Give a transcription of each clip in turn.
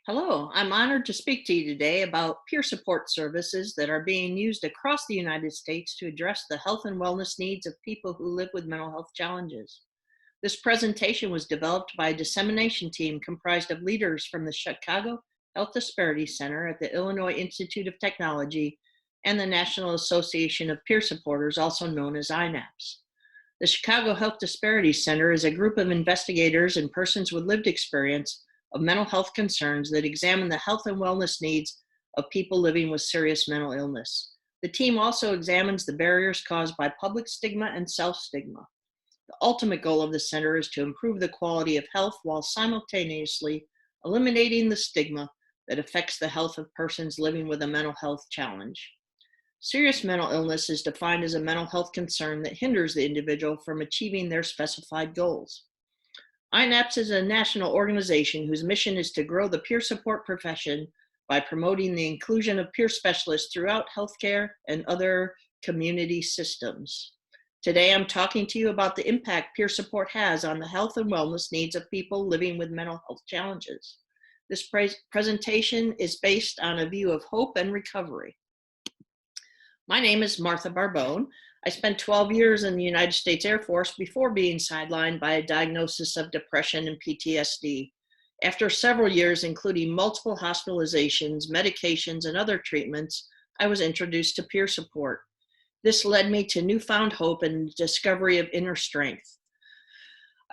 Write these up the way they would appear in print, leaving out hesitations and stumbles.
Hello, I'm honored to speak to you today about peer support services that are being used across the United States to address the health and wellness needs of people who live with mental health challenges. This presentation was developed by a dissemination team comprised of leaders from the Chicago Health Disparities Center at the Illinois Institute of Technology and the National Association of Peer Supporters, also known as INAPS. The Chicago Health Disparities Center is a group of investigators and persons with lived experience of mental health concerns that examine the health and wellness needs of people living with serious mental illness. The team also examines the barriers caused by public stigma and self-stigma. The ultimate goal of the center is to improve the quality of health while simultaneously eliminating the stigma that affects the health of persons living with a mental health challenge. Serious mental illness is defined as a mental health concern that hinders the individual from achieving their specified goals. INAPS is a national organization whose mission is to grow the peer support profession by promoting the inclusion of peer specialists throughout healthcare and other community systems. Today, I'm talking to you about the impact peer support has on the health and wellness needs of people living with mental health challenges. This presentation is based on a view of hope and recovery. My name is Martha Barbone. I spent 12 years in the United States Air Force before being sidelined by a diagnosis of depression and PTSD. After several years, including multiple hospitalizations, medications, and other treatments, I was introduced to peer support. This led me to newfound hope and the discovery of inner strength.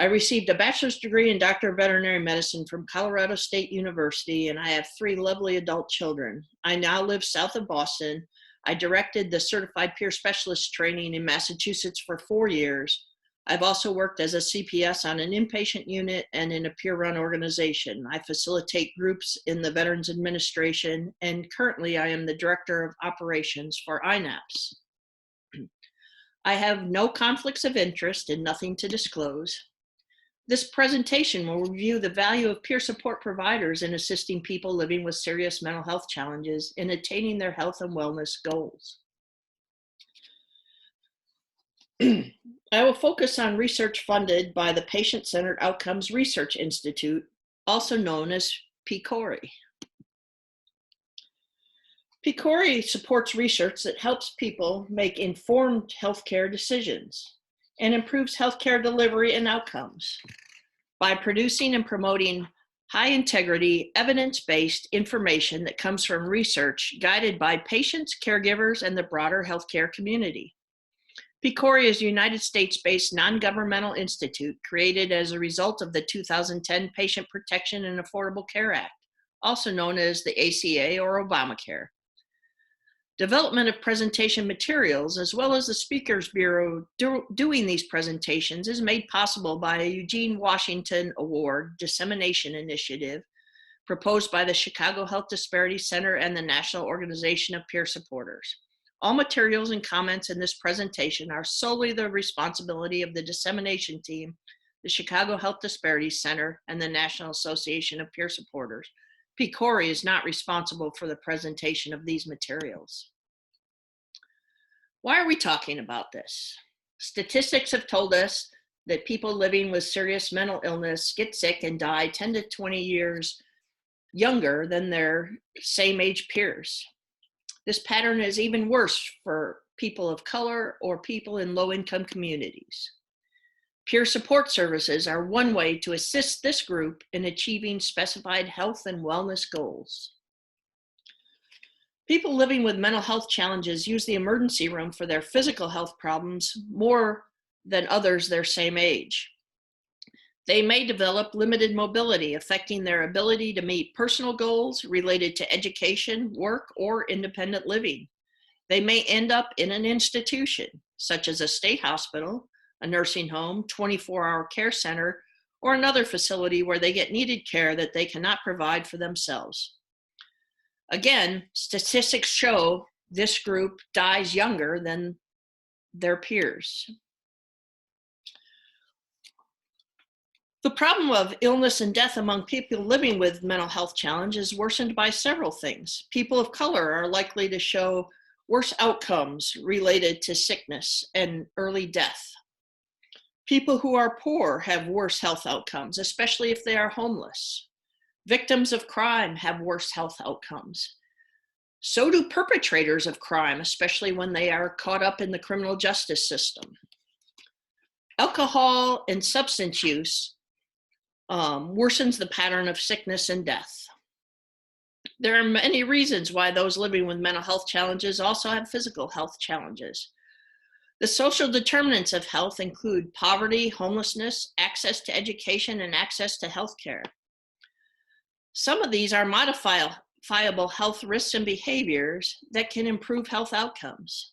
I received a bachelor's degree in Doctor of Veterinary Medicine from Colorado State University, and I have 3 lovely adult children. I now live south of Boston. I directed the Certified Peer Specialist training in Massachusetts for 4 years. I've also worked as a CPS on an inpatient unit and in a peer-run organization. I facilitate groups in the Veterans Administration, and currently I am the Director of Operations for INAPS. I have no conflicts of interest and nothing to disclose. This presentation will review the value of peer support providers in assisting people living with serious mental health challenges in attaining their health and wellness goals. I will focus on research funded by the Patient-Centered Outcomes Research Institute, also known as PCORI. PCORI supports research that helps people make informed healthcare decisions and improves healthcare delivery and outcomes by producing and promoting high-integrity, evidence-based information that comes from research guided by patients, caregivers, and the broader healthcare community. PCORI is a United States-based non-governmental institute created as a result of the 2010 Patient Protection and Affordable Care Act, also known as the ACA or Obamacare. Development of presentation materials, as well as the Speakers Bureau doing these presentations, is made possible by a Eugene Washington Award Dissemination Initiative proposed by the Chicago Health Disparities Center and the National Organization of Peer Supporters. All materials and comments in this presentation are solely the responsibility of the dissemination team, the Chicago Health Disparities Center, and the National Association of Peer Supporters. PCORI is not responsible for the presentation of these materials. Why are we talking about this? Statistics have told us that people living with serious mental illness get sick and die 10 to 20 years younger than their same age peers. This pattern is even worse for people of color or people in low-income communities. Peer support services are one way to assist this group in achieving specified health and wellness goals. People living with mental health challenges use the emergency room for their physical health problems more than others their same age. They may develop limited mobility, affecting their ability to meet personal goals related to education, work, or independent living. They may end up in an institution, such as a state hospital, a nursing home, 24-hour care center, or another facility where they get needed care that they cannot provide for themselves. Again, statistics show this group dies younger than their peers. The problem of illness and death among people living with mental health challenges is worsened by several things. People of color are likely to show worse outcomes related to sickness and early death. People who are poor have worse health outcomes, especially if they are homeless. Victims of crime have worse health outcomes. So do perpetrators of crime, especially when they are caught up in the criminal justice system. Alcohol and substance use worsens the pattern of sickness and death. There are many reasons why those living with mental health challenges also have physical health challenges. The social determinants of health include poverty, homelessness, access to education, and access to health care. Some of these are modifiable health risks and behaviors that can improve health outcomes.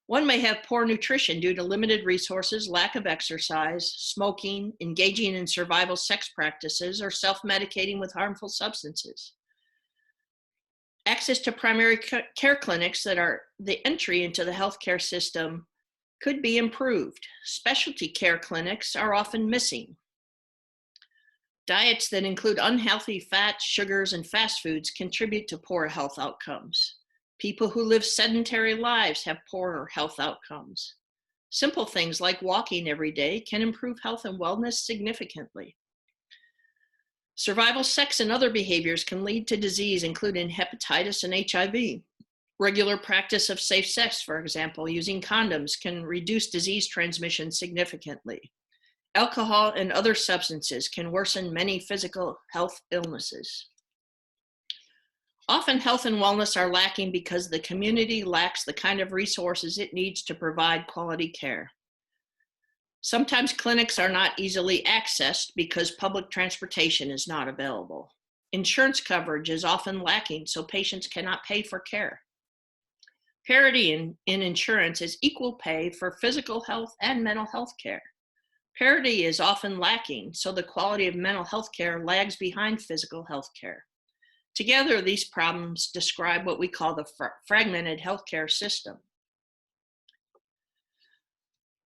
One may have poor nutrition due to limited resources, lack of exercise, smoking, engaging in survival sex practices, or self-medicating with harmful substances. Access to primary care clinics that are the entry into the healthcare system could be improved. Specialty care clinics are often missing. Diets that include unhealthy fats, sugars, and fast foods contribute to poor health outcomes. People who live sedentary lives have poorer health outcomes. Simple things like walking every day can improve health and wellness significantly. Survival sex and other behaviors can lead to disease, including hepatitis and HIV. Regular practice of safe sex, for example, using condoms, can reduce disease transmission significantly. Alcohol and other substances can worsen many physical health illnesses. Often health and wellness are lacking because the community lacks the kind of resources it needs to provide quality care. Sometimes clinics are not easily accessed because public transportation is not available. Insurance coverage is often lacking, so patients cannot pay for care. Parity in insurance is equal pay for physical health and mental health care. Parity is often lacking, so the quality of mental health care lags behind physical health care. Together, these problems describe what we call the fragmented healthcare system.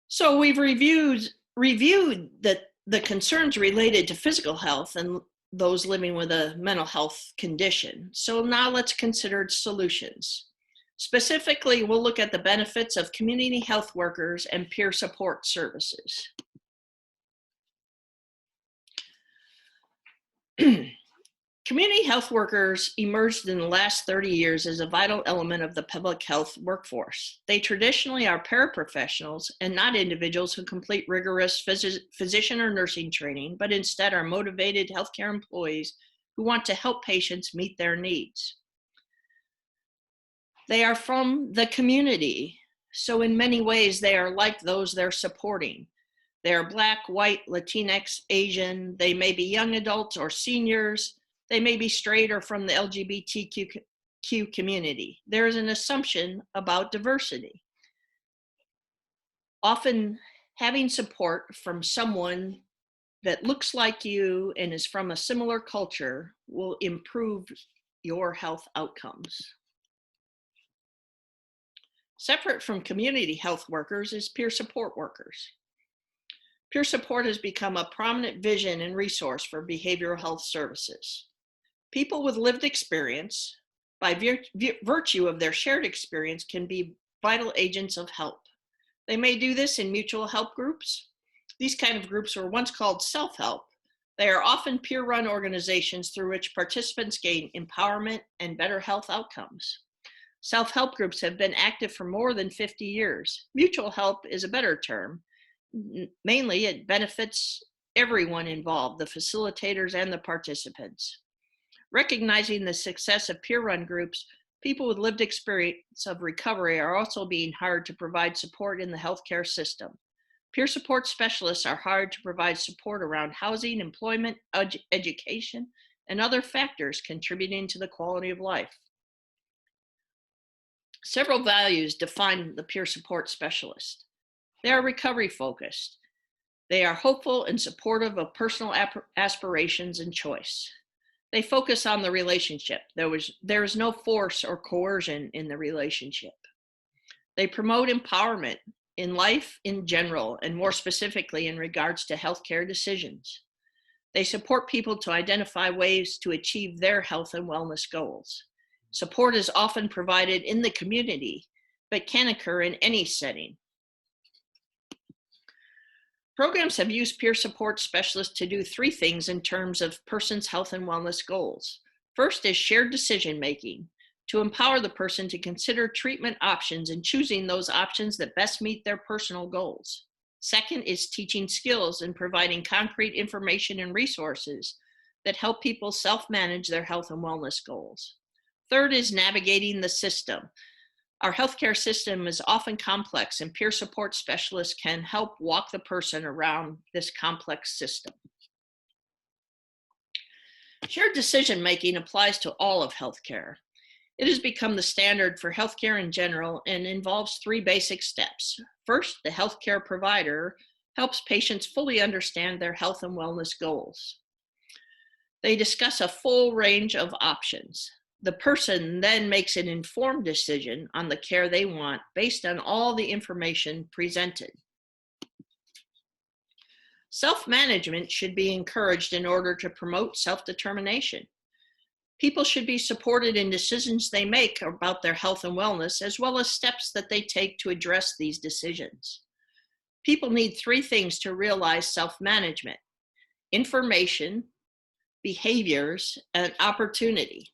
So we've reviewed the concerns related to physical health and those living with a mental health condition. So now let's consider solutions. Specifically, we'll look at the benefits of community health workers and peer support services. Community health workers emerged in the last 30 years as a vital element of the public health workforce. They traditionally are paraprofessionals and not individuals who complete rigorous physician or nursing training, but instead are motivated healthcare employees who want to help patients meet their needs. They are from the community, so in many ways they are like those they're supporting. They are Black, white, Latinx, Asian. They may be young adults or seniors. They may be straight or from the LGBTQ community. There is an assumption about diversity. Often having support from someone that looks like you and is from a similar culture will improve your health outcomes. Separate from community health workers is peer support workers. Peer support has become a prominent vision and resource for behavioral health services. People with lived experience, by virtue of their shared experience, can be vital agents of help. They may do this in mutual help groups. These kind of groups were once called self-help. They are often peer-run organizations through which participants gain empowerment and better health outcomes. Self-help groups have been active for more than 50 years. Mutual help is a better term. Mainly, it benefits everyone involved, the facilitators and the participants. Recognizing the success of peer-run groups, people with lived experience of recovery are also being hired to provide support in the healthcare system. Peer support specialists are hired to provide support around housing, employment, education, and other factors contributing to the quality of life. Several values define the peer support specialist. They are recovery focused. They are hopeful and supportive of personal aspirations and choice. They focus on the relationship. There is no force or coercion in the relationship. They promote empowerment in life in general, and more specifically in regards to healthcare decisions. They support people to identify ways to achieve their health and wellness goals. Support is often provided in the community, but can occur in any setting. Programs have used peer support specialists to do three things in terms of person's health and wellness goals. First is shared decision making, to empower the person to consider treatment options and choosing those options that best meet their personal goals. Second is teaching skills and providing concrete information and resources that help people self-manage their health and wellness goals. Third is navigating the system. Our healthcare system is often complex, and peer support specialists can help walk the person around this complex system. Shared decision-making applies to all of healthcare. It has become the standard for healthcare in general and involves three basic steps. First, the healthcare provider helps patients fully understand their health and wellness goals. They discuss a full range of options. The person then makes an informed decision on the care they want based on all the information presented. Self-management should be encouraged in order to promote self-determination. People should be supported in decisions they make about their health and wellness, as well as steps that they take to address these decisions. People need three things to realize self-management: information, behaviors, and opportunity.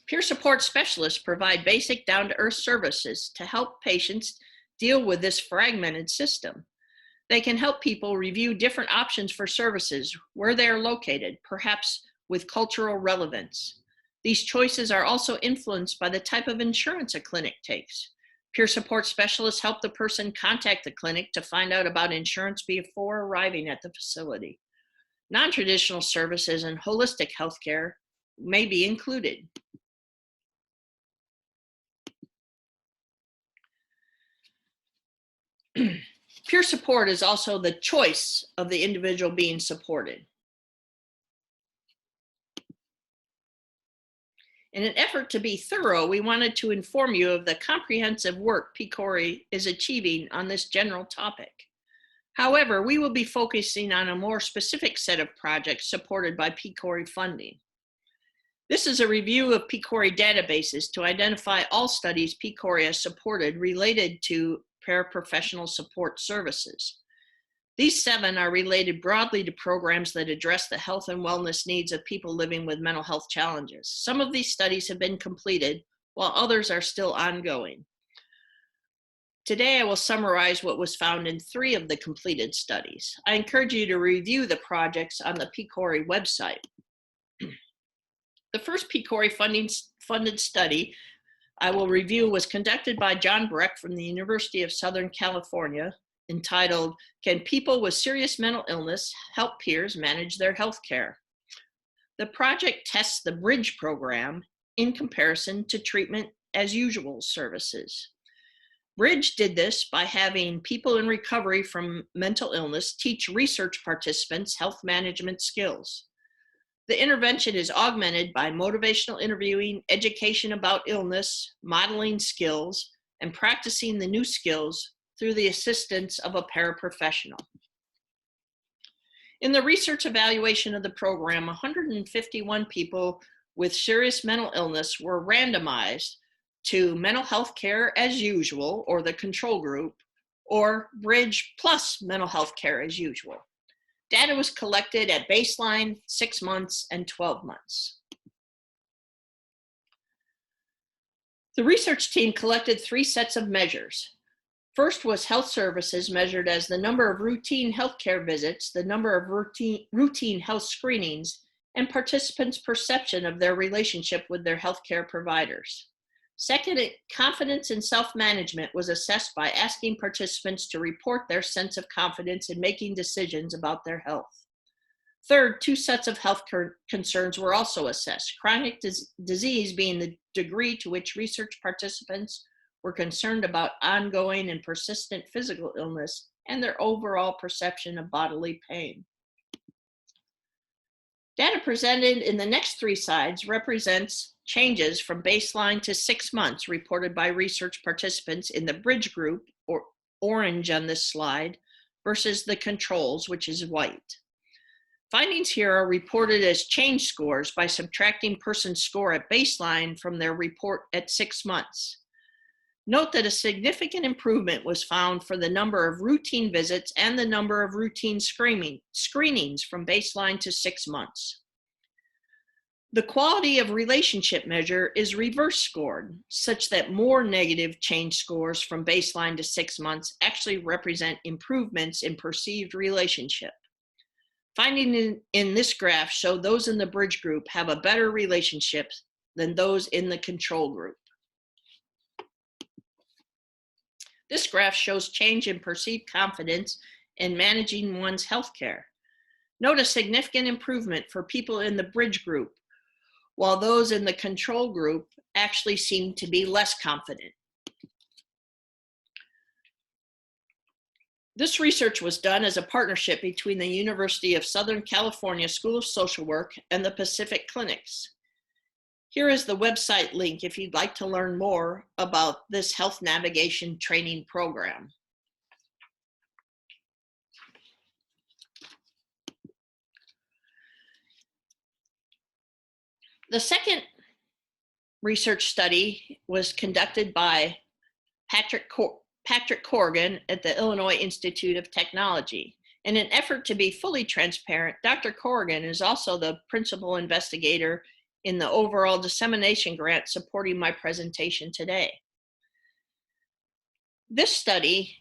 Peer support specialists provide basic down-to-earth services to help patients deal with this fragmented system. They can help people review different options for services, where they are located, perhaps with cultural relevance. These choices are also influenced by the type of insurance a clinic takes. Peer support specialists help the person contact the clinic to find out about insurance before arriving at the facility. Non-traditional services and holistic healthcare may be included. Peer support is also the choice of the individual being supported. In an effort to be thorough, we wanted to inform you of the comprehensive work PCORI is achieving on this general topic. However, we will be focusing on a more specific set of projects supported by PCORI funding. This is a review of PCORI databases to identify all studies PCORI has supported related to paraprofessional support services. These 7 are related broadly to programs that address the health and wellness needs of people living with mental health challenges. Some of these studies have been completed, while others are still ongoing. Today, I will summarize what was found in 3 of the completed studies. I encourage you to review the projects on the PCORI website. The first PCORI funded study I will review was conducted by John Breck from the University of Southern California, entitled, "Can People with Serious Mental Illness Help Peers Manage Their Health Care?" The project tests the BRIDGE program in comparison to treatment as usual services. BRIDGE did this by having people in recovery from mental illness teach research participants health management skills. The intervention is augmented by motivational interviewing, education about illness, modeling skills, and practicing the new skills through the assistance of a paraprofessional. In the research evaluation of the program, 151 people with serious mental illness were randomized to mental health care as usual, or the control group, or BRIDGE plus mental health care as usual. Data was collected at baseline, 6 months, and 12 months. The research team collected 3 sets of measures. First was health services, measured as the number of routine healthcare visits, the number of routine health screenings, and participants' perception of their relationship with their healthcare providers. Second, confidence in self-management was assessed by asking participants to report their sense of confidence in making decisions about their health. Third, 2 sets of health concerns were also assessed, chronic disease being the degree to which research participants were concerned about ongoing and persistent physical illness and their overall perception of bodily pain. Data presented in the next 3 slides represents changes from baseline to 6 months reported by research participants in the BRIDGE group, or orange on this slide, versus the controls, which is white. Findings here are reported as change scores by subtracting person's score at baseline from their report at 6 months. Note that a significant improvement was found for the number of routine visits and the number of routine screenings from baseline to 6 months. The quality of relationship measure is reverse scored, such that more negative change scores from baseline to 6 months actually represent improvements in perceived relationship. Findings in this graph show those in the bridge group have a better relationship than those in the control group. This graph shows change in perceived confidence in managing one's healthcare. Note a significant improvement for people in the bridge group, while those in the control group actually seem to be less confident. This research was done as a partnership between the University of Southern California School of Social Work and the Pacific Clinics. Here is the website link if you'd like to learn more about this health navigation training program. The second research study was conducted by Patrick Corrigan at the Illinois Institute of Technology. In an effort to be fully transparent, Dr. Corrigan is also the principal investigator in the overall dissemination grant supporting my presentation today. This study,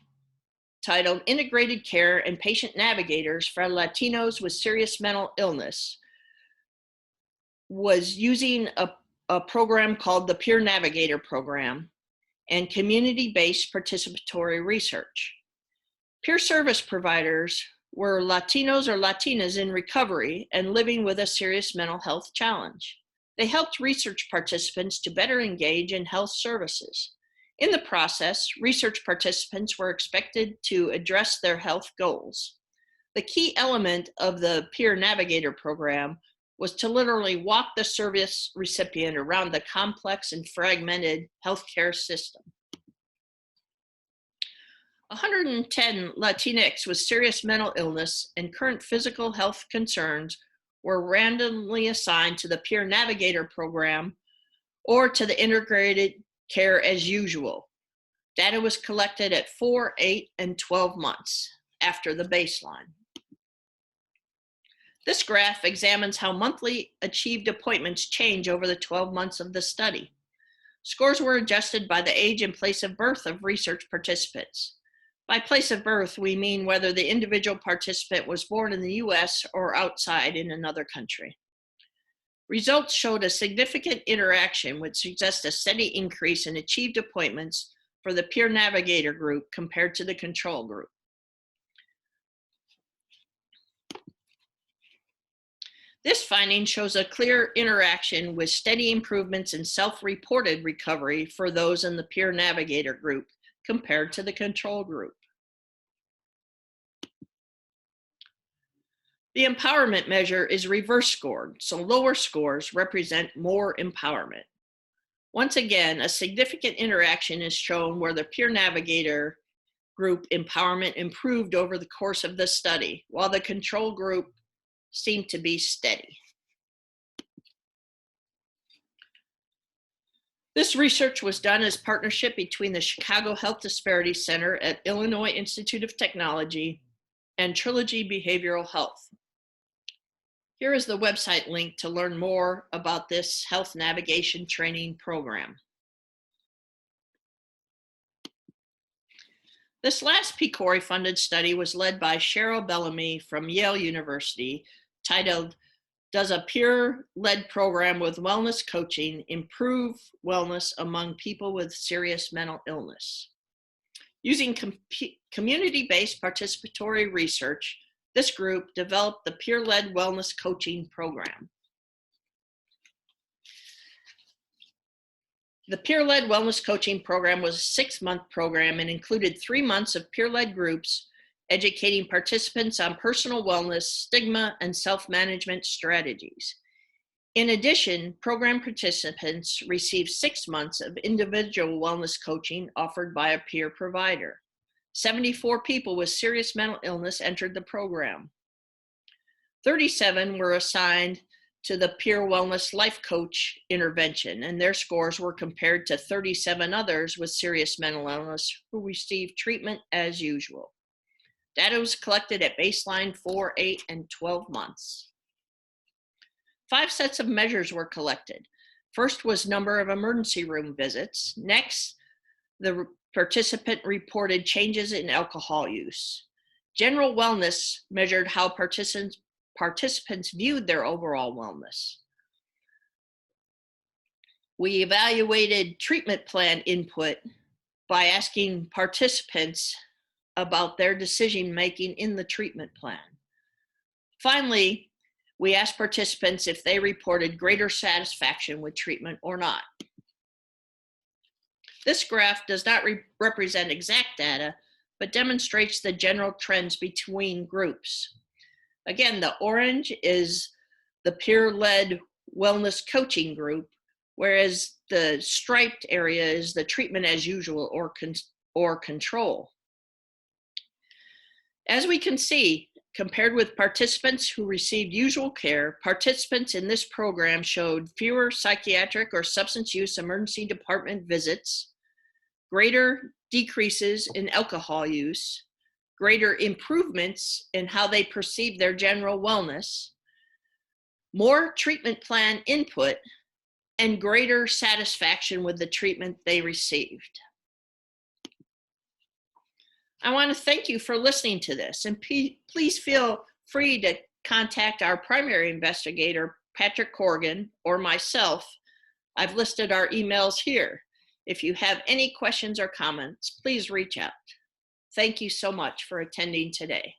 titled Integrated Care and Patient Navigators for Latinos with Serious Mental Illness, was using a program called the Peer Navigator Program and community-based participatory research. Peer service providers were Latinos or Latinas in recovery and living with a serious mental health challenge. They helped research participants to better engage in health services. In the process, research participants were expected to address their health goals. The key element of the Peer Navigator program was to literally walk the service recipient around the complex and fragmented healthcare system. 110 Latinx with serious mental illness and current physical health concerns were randomly assigned to the Peer Navigator program or to the Integrated Care as Usual. Data was collected at 4, 8, and 12 months after the baseline. This graph examines how monthly achieved appointments change over the 12 months of the study. Scores were adjusted by the age and place of birth of research participants. By place of birth, we mean whether the individual participant was born in the US or outside in another country. Results showed a significant interaction, which suggests a steady increase in achieved appointments for the Peer Navigator group compared to the control group. This finding shows a clear interaction with steady improvements in self-reported recovery for those in the Peer Navigator group compared to the control group. The empowerment measure is reverse scored, so lower scores represent more empowerment. Once again, a significant interaction is shown where the Peer Navigator group empowerment improved over the course of the study, while the control group seemed to be steady. This research was done as partnership between the Chicago Health Disparities Center at Illinois Institute of Technology and Trilogy Behavioral Health. Here is the website link to learn more about this health navigation training program. This last PCORI funded study was led by Cheryl Bellamy from Yale University, titled, Does a Peer-Led Program with Wellness Coaching Improve Wellness Among People with Serious Mental Illness? Using community-based participatory research, this group developed the Peer-Led Wellness Coaching Program. The Peer-Led Wellness Coaching Program was a 6-month program and included 3 months of peer-led groups educating participants on personal wellness, stigma, and self-management strategies. In addition, program participants received 6 months of individual wellness coaching offered by a peer provider. 74 people with serious mental illness entered the program. 37 were assigned to the Peer Wellness Life Coach intervention, and their scores were compared to 37 others with serious mental illness who received treatment as usual. Data was collected at baseline 4, 8, and 12 months. 5 sets of measures were collected. First was number of emergency room visits. Next, the participant reported changes in alcohol use. General wellness measured how participants viewed their overall wellness. We evaluated treatment plan input by asking participants about their decision-making in the treatment plan. Finally, we asked participants if they reported greater satisfaction with treatment or not. This graph does not represent exact data, but demonstrates the general trends between groups. Again, the orange is the peer-led wellness coaching group, whereas the striped area is the treatment as usual or control. As we can see, compared with participants who received usual care, participants in this program showed fewer psychiatric or substance use emergency department visits, greater decreases in alcohol use, greater improvements in how they perceive their general wellness, more treatment plan input, and greater satisfaction with the treatment they received. I want to thank you for listening to this, and please feel free to contact our primary investigator, Patrick Corrigan, or myself. I've listed our emails here. If you have any questions or comments, please reach out. Thank you so much for attending today.